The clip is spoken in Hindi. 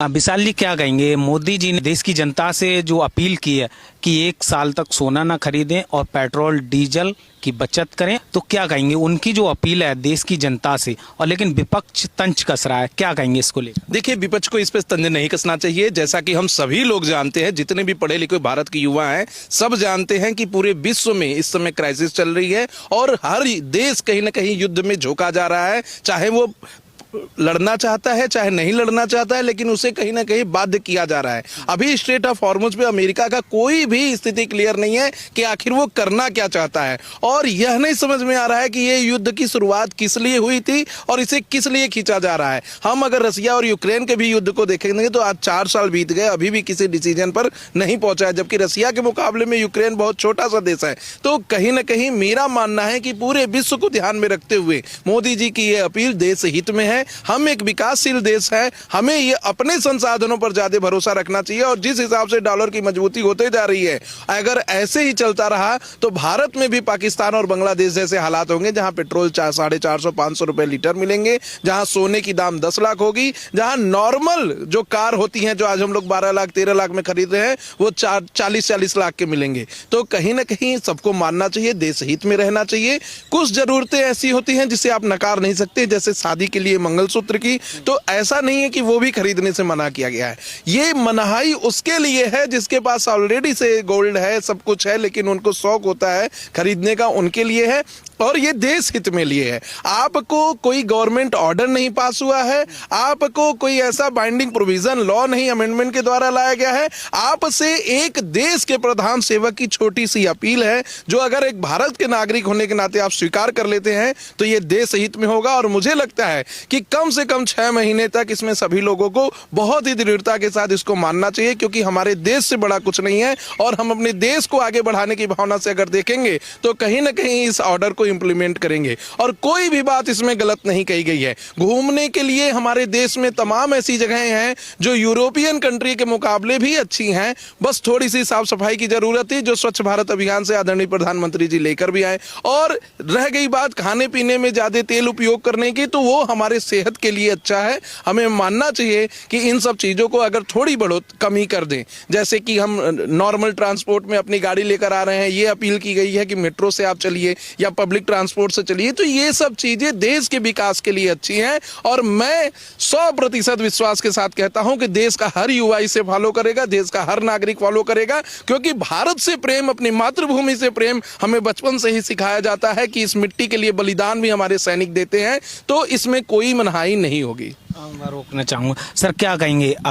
विशाल जी, क्या कहेंगे? मोदी जी ने देश की जनता से जो अपील की है कि 1 साल तक सोना ना खरीदें और पेट्रोल डीजल की बचत करें, तो क्या कहेंगे? उनकी जो अपील है देश की जनता से, और लेकिन विपक्ष तंज कस रहा है, क्या कहेंगे इसको लेकर? देखिए, विपक्ष को इस पे तंज नहीं कसना चाहिए। जैसा कि हम सभी लोग जानते हैं, जितने भी पढ़े लिखे भारत के युवा हैं, सब जानते हैं कि पूरे विश्व में इस समय क्राइसिस चल रही है और हर देश कहीं ना कहीं युद्ध में झोंका जा रहा है। चाहे वो लड़ना चाहता है चाहे नहीं लड़ना चाहता है, लेकिन उसे कहीं ना कहीं बाध्य किया जा रहा है। अभी स्ट्रेट ऑफ हॉर्मुज पे अमेरिका का कोई भी स्थिति क्लियर नहीं है कि आखिर वो करना क्या चाहता है, और यह नहीं समझ में आ रहा है कि ये युद्ध की शुरुआत किस लिए हुई थी और इसे किस लिए खींचा जा रहा है। हम अगर रसिया और यूक्रेन के भी युद्ध को देखेंगे तो आज 4 साल बीत गए, अभी भी किसी डिसीजन पर नहीं पहुंचा है, जबकि रसिया के मुकाबले में यूक्रेन बहुत छोटा सा देश है। तो कहीं ना कहीं मेरा मानना है कि पूरे विश्व को ध्यान में रखते हुए मोदी जी की यह अपील देश हित में है। हम एक विकासशील देश है, हमें ये अपने संसाधनों पर ज्यादा भरोसा रखना चाहिए, और जिस हिसाब से डॉलर की मजबूती होते जा रही है, अगर ऐसे ही चलता रहा तो भारत में भी पाकिस्तान और बांग्लादेश जैसे हालात होंगे, जहां पेट्रोल 450-500 रुपए लीटर मिलेंगे, जहां सोने की दाम 10 लाख होगी, जहां नॉर्मल जो कार होती हैं जो आज हम लोग 12 लाख 13 लाख में खरीद रहे हैं वो 40-40 लाख के मिलेंगे। तो कहीं ना कहीं सबको मानना चाहिए, देश हित में रहना चाहिए। कुछ जरूरतें ऐसी होती हैं जिसे आप नकार नहीं सकते, जैसे शादी के लिए मंगलसूत्र की, तो ऐसा नहीं है कि वो भी खरीदने से मना किया गया है। ये मनाही उसके लिए है जिसके पास ऑलरेडी से गोल्ड है, सब कुछ है, लेकिन उनको शौक होता है खरीदने का, उनके लिए है, और ये देश हित में लिए है। आपको कोई गवर्नमेंट ऑर्डर नहीं पास हुआ है, आपको कोई ऐसा बाइंडिंग प्रोविजन लॉ नहीं अमेंडमेंट के द्वारा लाया गया है। आपसे एक देश के प्रधान सेवक की छोटी सी अपील है, जो अगर एक भारत के नागरिक होने के नाते आप स्वीकार कर लेते हैं तो ये देश हित में होगा। और मुझे लगता है कि कम से कम 6 महीने तक इसमें सभी लोगों को बहुत ही दृढ़ता के साथ इसको मानना चाहिए, क्योंकि हमारे देश से बड़ा कुछ नहीं है, और हम अपने देश को आगे बढ़ाने की भावना से अगर देखेंगे तो कहीं ना कहीं इस ऑर्डर को इंप्लीमेंट करेंगे। और कोई भी बात इसमें गलत नहीं कही गई है। घूमने के लिए हमारे देश में तमाम ऐसी जगहें हैं जो यूरोपियन कंट्री के मुकाबले भी अच्छी हैं, बस थोड़ी सी साफ सफाई की जरूरत है, जो स्वच्छ भारत अभियान से आदरणीय प्रधानमंत्री जी लेकर भी आए। और रह गई बात खाने पीने में ज्यादा तेल उपयोग करने की, तो वो हमारे सेहत के लिए अच्छा है। हमें मानना चाहिए कि इन सब चीजों को अगर थोड़ी बढ़ोत कमी कर दें, जैसे कि हम नॉर्मल ट्रांसपोर्ट में अपनी गाड़ी लेकर आ रहे हैं, ये अपील की गई है कि मेट्रो से आप चलिए या पब्लिक ट्रांसपोर्ट से चलिए, तो ये सब चीजें देश के विकास के लिए अच्छी हैं। और मैं 100% विश्वास के साथ कहता हूं कि देश का हर युवा इसे फॉलो करेगा, देश का हर नागरिक फॉलो करेगा, क्योंकि भारत से प्रेम, अपनी मातृभूमि से प्रेम हमें बचपन से ही सिखाया जाता है कि इस मिट्टी के लिए बलिदान भी हमारे सैनिक देते हैं, तो इसमें कोई मनाही नहीं होगी। मैं रोकना चाहूंगा सर, क्या कहेंगे आप?